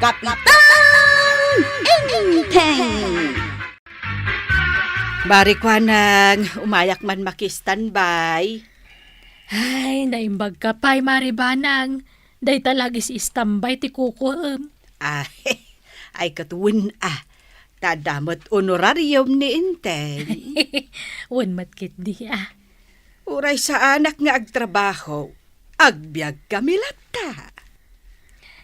Kapitang Enteng! Barikwanang, umayak man makistandby. Ay, naimbag ka pa'y maribanang. Day talagis istambay ti kukuem. Ay katuwin Tadamot honorarium ni Enteng. Wan matkit di Uray sa anak nga agtrabaho, agbyag kami lata.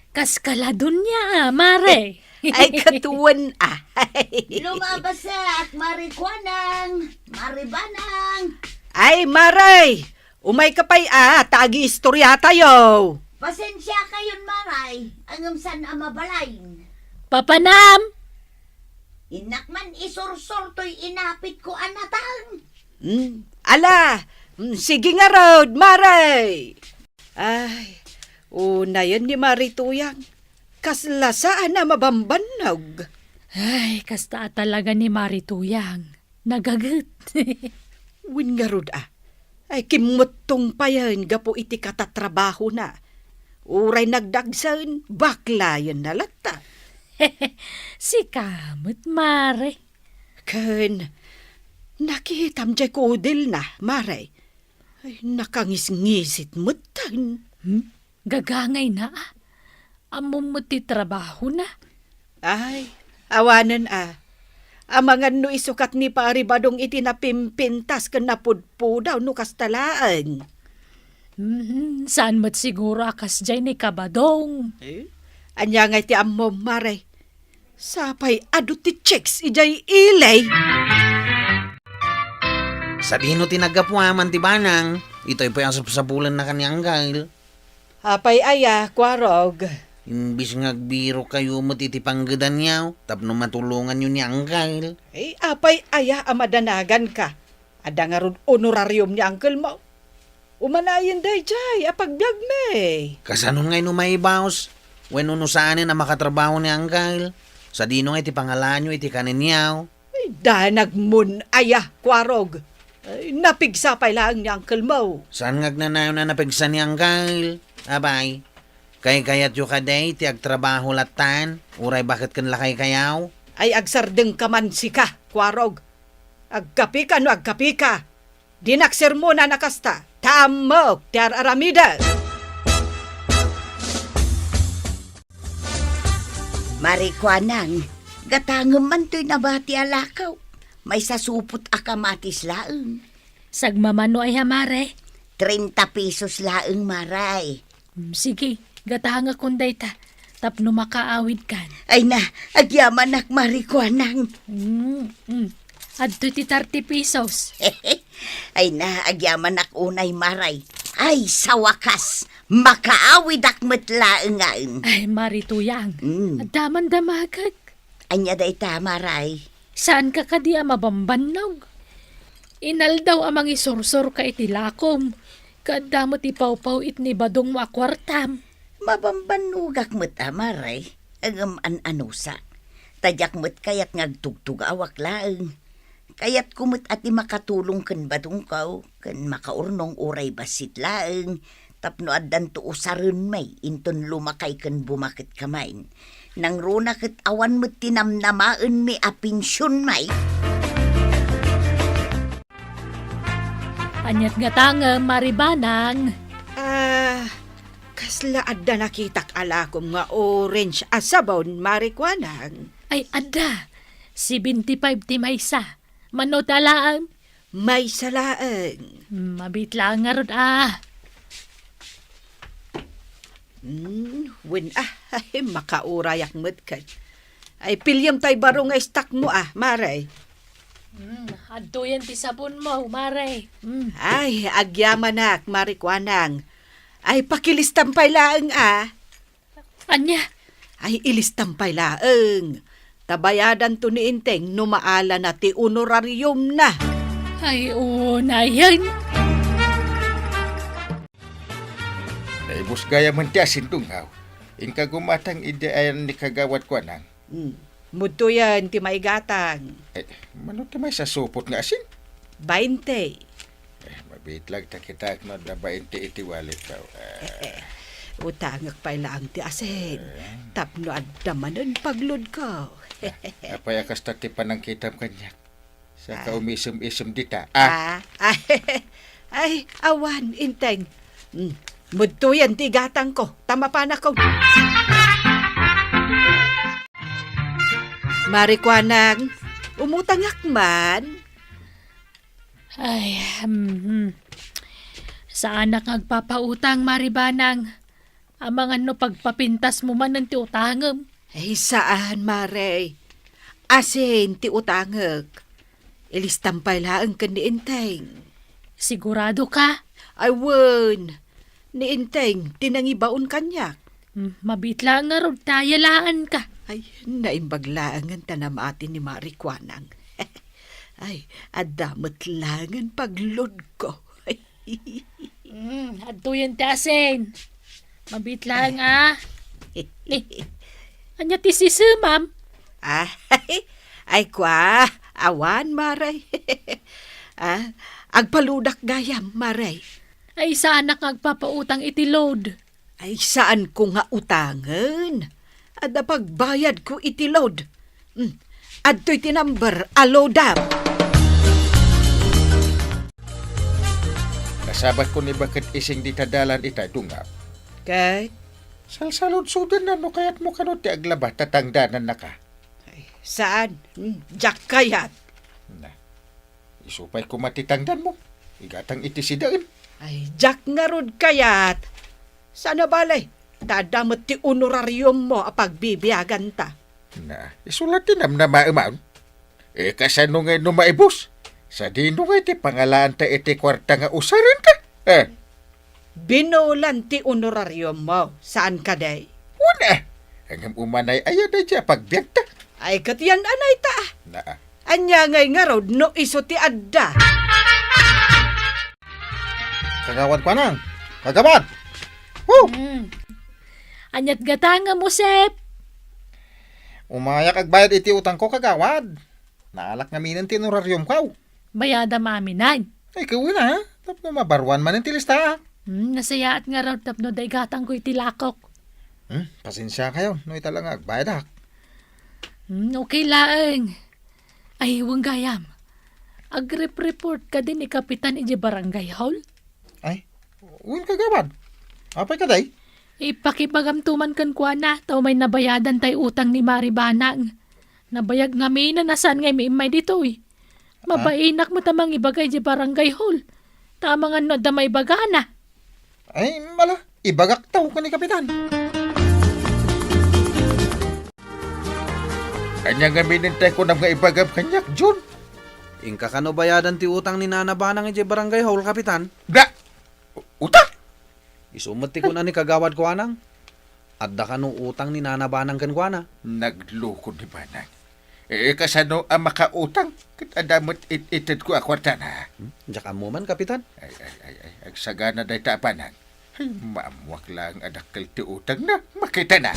Kaskaladon niya, mare. Ay katuwin Lumabas at marikwanang, maribanang. Ay maray, umay kapay tagi istorya tayo. Pasensya kayon maray, angam san amabalain. Papanam! Inakman isursor to'y inapit ko anatang. Ala, sige nga road, maray. Ay, una yan ni Marituyang. Kaslasaan na mabambanog. Ay, kasta talaga ni Marituyang. Nagagat. Win nga rod Ay kimutong pa yan, gapo iti katatrabaho na. Uray nagdagsan, bakla yan na lata. Si kamot, mare. Ken, nakihitam jay kodil na, maray. Ay, nakangis-ngisit mutan. Gagangay na Amom mo ti trabaho na. Ay, awanan Amangan no isukat ni pari badong iti napimpintas ken napudpudaw no kastalaan. Saan mo't siguro akas jay ni kabadong? Anya nga iti ammom, maray. Sapay adut ti checks ijay ilay. Sa dino tinagapuaman ti banang, ito'y po yung sapulan na kaniyang gail. Apay kwarog. Imbis ngagbiro kayo mo titipanggadan niyaw, tapno matulungan yun niyang gail. Apay amadanagan ka. Ada nga ron honorarium ni uncle mo. Umanayin day jay, apagbyag me. Kasanon ngay no may baos, when saan na makatrabaho ni Angel. Sa dino nga iti pangalan nyo, iti kanin niyaw. Danag mun kwarog. Napigsapay lang ni uncle mo. Saan ngagnanayo na napigsan ni Angel? Abay, kayat yu kaday, ti agtrabaho latan, uray bakit kan lakay kayaw? Ay agsardeng kaman si ka, kwarog. Agkapi ka no agkapi ka. Dinaksir mo na nakasta. Tamok, tiar aramida. Marikwanang, gatangem man to'y nabati alakaw. May sasupot akamatis laeng. Sagmamano ay mare. 30 pesos laeng maray. Sige, gatanga kunday ta. Tapno makaawid kan. Ay na, agyaman ak marikwanang. Adto ti 30 pesos. Ay na, agyaman ak unay maray. Ay, sa wakas, makaawid ak matlaeng ngayon. Ay, Marituyang. Adaman damagag. Anya day ta maray. Saan ka kadi mabambannog? Inal daw amang isursor ka itilakom. Kadamot ipaw-paw it ni badong mo akwartam. Mabambanugak mo't maray. Agam anusa. Tadyak mo't kayat ngagtugtug awak laeng. Kayat kumot ati makatulong ken badong kaw, ken makaurnong uray basit laeng, tapno addan to usaron may, inton lumakay ken bumakit kamain. Nang runa ket awan mo't tinamnamaen mi apinsyon may. Anyat nga tanga, maribanang. Kasla adda nakitak alakom nga orange asabon, marikwanang. Ay, ada. 75 ti maysa. Mano talaan? May salaan. Mabitla nga rod Win ay makaurayak mo't ka. Ay pilyam tay baro nga istak mo maray. Adto yan ti sabon mo, mare. Ay, agyamanak, marikwanang. Ay, pakilistampay laeng Anya? Ay, ilistampay laeng. Tabayadan to ni Enteng no maala na ti honorarium na. Ay, na yan. Naibus gaya man ti asin tunghaw. Inka gumatang ideayan ni kagawat ko nang. Muto yan, ti maigatang. Mano tamay sa supot nga asin? 20. Mabitlag ta kita no da 20 iti wallet daw. Utangak pa lang ti asin. Tapno at damanan paglod ko. Apay akas tatipan ng kitam kanyak. Sa kaumisum-isum dita. Ah, Ay, awan, inteng. Mudto yan ti gatang ko. Tama pa na ko. Marikwanang, umutangak man. Ay, sa anak agpapautang, Maribanang. Amang ano pagpapintas mo man ng tiutangam. Ay, saan, Mare? Asin, ti utangag. Ilistampay laang ka ni Inteng. Sigurado ka? Ay, wan. Ni Inteng, tinangibaon kanyak. Mabitla nga rod tayalaan ka. Ay, naimbaglaangan tanamatin ni Marikwanang. Ay, adamot langan paglod ko. Adto yan tasin. Mabitla nga. Anya ti sisi, ma'am? Ay, kwa, awan, Maray. Agpaludak gayam, Maray. Ay sa anak agpapautang iti load. Ay, saan ko nga utangan? Ada pagbayad ko iti load. Adto'y tinamber, alodam. nasabat ko ni bakit ising ditadalan ita dungap. Kay, Salsalod-sudan na no kayat mo kanot ti aglaba tatangdanan na ka. ay, saan? Jack kayat. Na, isupay ko matitangdan mo. Igatang iti sidaan. Ay, Jack nga rod kayat. Sana balay, dadamot ti honorarium mo a pagbibiyagan ta. Na, isulat tinam na maumaon. Kasano nga no maibus? Sa dino nga iti pangalaan ta iti kwarta nga usarin ka. Binulan ti honorarium mo. Saan ka day? Una, hanggang umanay ayan na dya pagbiyak ta. Ay, katiyan anay ta. Na, Anya ngay nga rod no iso ti adda. Kagawad ko nang. Kagawad! Woo! Anyat gatanga mo, Sep. Umayak agbayad iti utang ko kagawad. Naalak nga minan tinuraryom ko. Bayada maminay. Ay, kawin ha. Tapos mabarwan man ang tilista. Nasayaat nga raw tapno day gatang ko itilakok. Pasensya kayo. Noy talaga agbayad hak. Okay laeng. Ay, huwag gayam. Agrep-report ka din ni Kapitan iji Barangay Hall. Ay, uwin kagawad. Apay ka day? Ipakipagamtuman kan kwa na, tao may nabayadan tay utang ni Maribanang. Nabayag nga may nanasan ngay may dito eh. Mabainak mo tamang ibagay di Barangay Hall. Tamang ano damay bagana. Ay, mala. Ibagak tao ka ni Kapitan. kanya nga minintay ko na mga ibagab kanyak, John. Ingka kano bayadan ti utang ni Nanabanang iti Barangay Hall, Kapitan? Da, utang? Isumati ko na ni kagawad ko anang. Adda kano utang ni Nanabanang kan ko na. Nagloko ni Banang. Kasano ang makautang? Adamot ited ko akwarta na. Diyak mo man, Kapitan. Ay, agsagana day tapanan. Ay, maamuak lang adakal ti utang na. Makita na.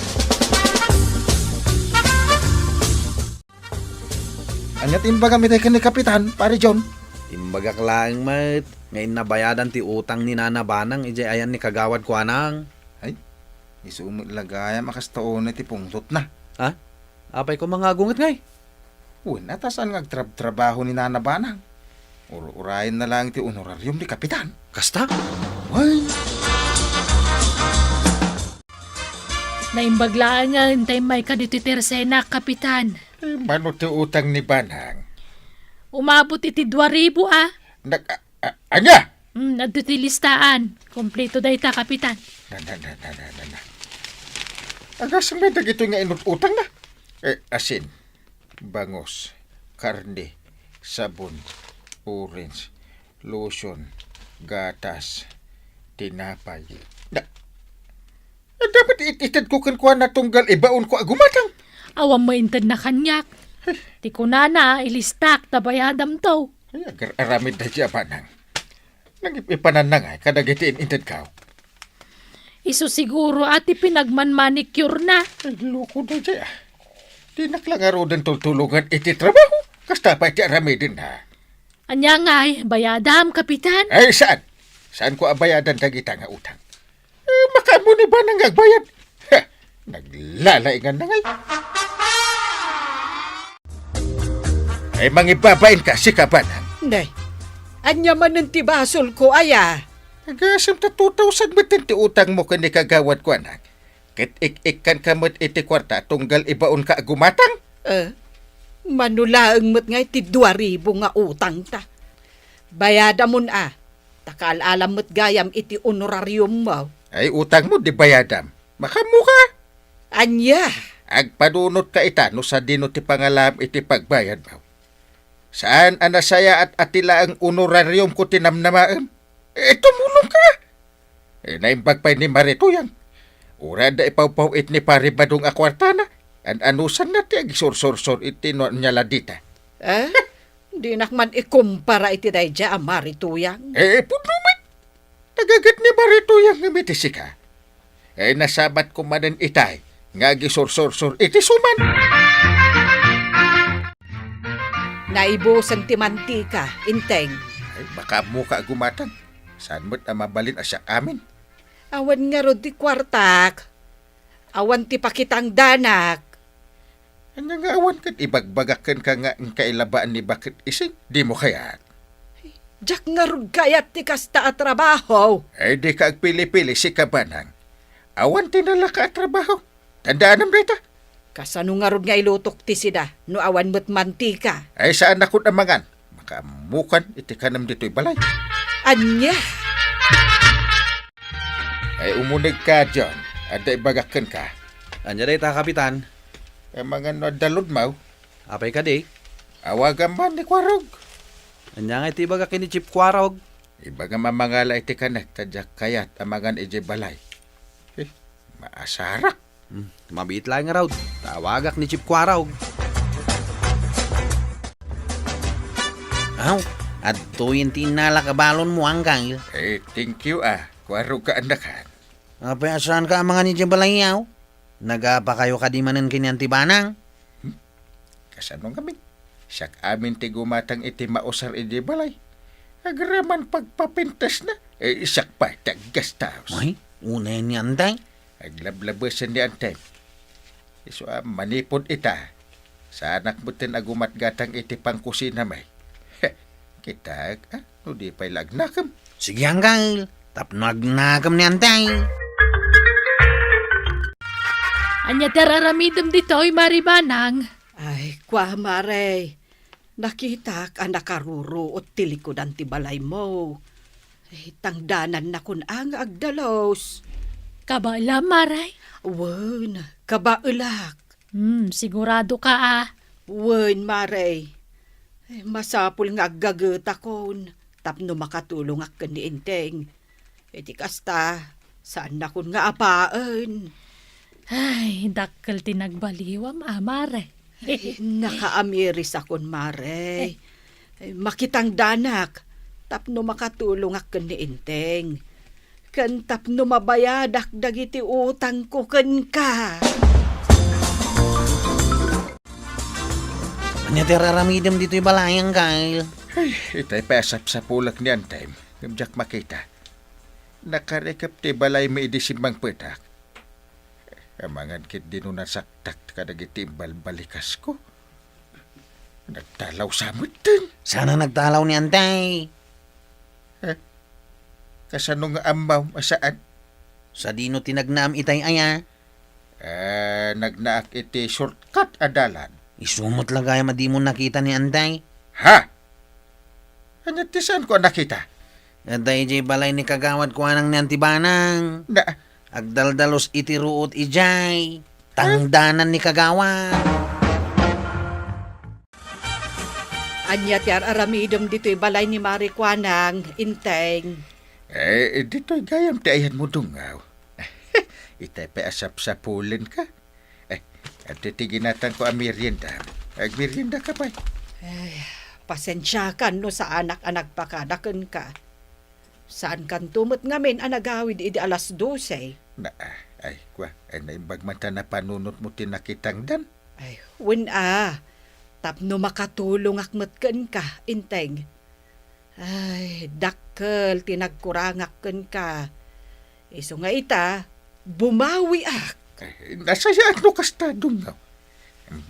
Anyat imbaga mitay ka ni Kapitan, pare John. Imbagak lang, mat. Ngayon nabayadan ti utang ni Nanabanang, ije ayan ni kagawad ko anang. Ay, isumot lagaya makastaon na ti pungtot na. Ha? Apay ko mga gungat ngay. Una, tasan nga trabaho ni Nana Banang. Urayin na lang ti honorarium ni Kapitan. Kasta? Ay, Naimbaglaan nga hintay may kadito tersena, Kapitan. Mano ti utang ni Banang? Umabot iti 2,000 ah. Anya? Adto ti listaan. Kompleto day ta, Kapitan. Na. Agasang may dagito nga inututang na. Asin, bangos, karne, sabon, orange, lotion, gatas, tinapay. Dapat ititad ko kankuha na tunggal ibaon ko agumatang. Awam mo intad na kanyak. Ti kunana, ilistak, tabayadam to. Ay, agar aramid na siya Banang. Nagipanan na nga, kadagitiin intad ka. Iso siguro ati pinagman-manicure na. Ay, loko na siya. Di naklangaro din tultulungan iti trabaho. Kasta pa iti aramidin na. Anya nga'y, bayadam, Kapitan. Ay, saan? Saan ko abayadan dagita nga utang? Makamuni ba nang agbayad? Ha, naglalaingan na ngay. Ay mangibabain ka si kabanang. Nay, anya man ng tibasol ko, aya. Nagasam ta 2,000 matin ti utang mo kani kagawad ko anak. Ket ik-ikkan kamot iti kwarta tunggal ibaon ka agumatang. Manulaang mo't ngay ti 2,000 nga utang ta. Bayada mon takal-alam mo't gayam iti honorarium mo. Ay utang mo di bayadam. Makamuka. Anya, Agpadunot ka ita no sa dino ti pangalam iti pagbayad mo. Saan anasaya at atila ang honorarium ko tinamnamaam? Tumulong ka. Naimbag pa ni Marito yan. Ura da ipawpaw it ni paribadong akwartana. Anusan na ti agisursor-sor iti no nyala dita. di nakman ikumpara iti dayja amari tuyang. Punumat. Nagagat ni Marito yang imitisi ka. Nasabat ko manan itay. Nga agisursor-sor iti suman. Naibusan ti mantika, inteng. Ay, baka mo ka agumatan. Saan mo't mabalin asya amin? Awan nga rod ti kwartak. Awan ti pakitang danak. Ano nga awan kat ibagbagakan ka nga ang kailabaan ni bakit ising? Di mo kaya? Jak nga rod kayat ti kasta at trabaho. Ay di ka agpili-pili si kabanang. Awan tinala ka at trabaho. Tandaan ang rita. Kasano nga rod nga ilutok ti sida, no awan mo't mantika. Ay saan ako namangan? Makamukan iti kanam dito'y balay. Anya, Ay umunig ka, John. At ibagakan ka. Anya day ta, Kapitan. Ay mga nadalod mo. Apay ka di. Awagan man ni Kwarog. Anya nga iti baga kini Chip Kwarog. Ibaga mamangala iti kanak. Tadyak kayat amangan iti balay. Maasara. Mabit lang nga raw. Tawagak ni Chip Kwarog. Aw, at tuyin tinala kabalon mo hanggang. Thank you Kwarog ka andakan. Apay asahan ka mga ni Jabalayaw? Nagapa kayo kadimanan kinyantibanang? Kasano kami? Siyak amin ti gumatang iti mausar iti balay. Agraman pagpapintas na. Siyak pa taggastaos. Ay, unay ni Antay. Aglablabasan ni Antay. So manipod ita. Sa anak mo tin agumat gatang iti pangkusina may. Kita, no di pa'y lagnakam. Sige hanggang. Tapnagnagam ni Antay. Anya tararamidam dito'y maribanang. ay kwa mare. Nakita ka nakaruro at tilikodan ti balay mo. Tangdanan na kun ang agdalos. Kabala, maray. Wen, kabaulak. Sigurado ka Wen, mare. Masapul nga aggaguta kon. Tapno makatulong ak ni Inteng. Iti kasta, saan na kun nga apaan? Ay, dakkel tinagbaliwam, mare. Nakaamiris akon, mare. Makitang danak. Tapno makatulong ak ni Inteng. Kan tapno mabayadak dagiti utang ko ken ka. Anya tararamidam dito'y balayang Kyle. Ay, itay pasap sa pulak ni Antay. Gamjak makita. Nakarekap ti balay may idisimbang petak. Amangan kit dinunan saktak kadagiti balbalikas ko. Nagtalaw sa mutin. Sana nagtalaw ni Antay. Kasano nga amaw masaan? Sa dino tinagnam itay aya. Nagnaak iti shortcut adalan. Isumot lagay madi mo nakita ni Antay. Ha? Ano ti saan ko nakita? Antay jay balay ni kagawad ko anang ni Antibanang. Na, Agdaldalos iti ruot ijay. Tangdanan ni kagawad. Anya ti aramidom dito'y balay ni Marikwanang, Inteng. dito'y gayam ti ayan mo dungaw. Itay pa asap sa pulin ka. At titiginatan ko ang merienda. Merienda ka pa. Pasensya ka no sa anak-anak pakadakan ka. Saan kan tumot ngamin anagawid idi alas 12? Naimbag mata na panunot mo tinakitang dan. Wen tapno makatulong akmet ken ka, Inteng. Dakkel tinagkurangak ken ka. Iso nga ita, bumawi ak. Nasayaan no kastadong nga.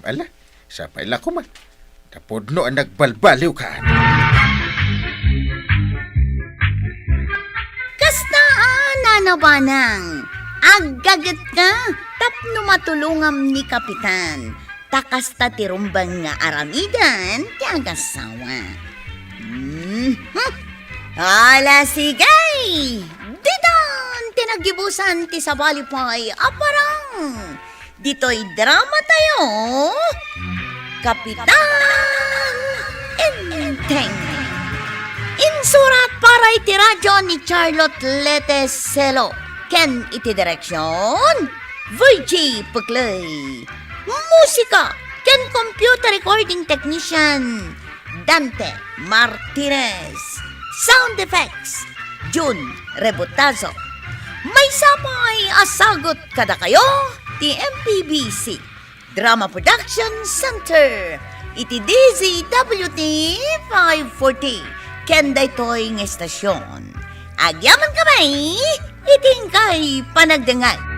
Ala, sa paila ko man. Tapod no ang nagbalbaliw ka. Kastaan na nabanang. Aggagat ka, tapno matulungam ni Kapitan. Takas ta tirumbang nga aramidan, ti agasawa. Ala sigay! Didan! Tinagibusan ti sabalipay aparang! Dito'y drama tayo! Kapitan Enteng! Insurat para iti radyo ni Charlotte Leteselo. Ken iti direksyon, Virgie Puglay. Musika, ken computer recording technician, Dante Martinez. Sound effects, June Rebotazo. May sapay asagot kada kayo, ti MPBC Drama Production Center. Iti DZWT 540. Ken daytoy ng estasyon. Agyaman kamay, iting kay panagdangag.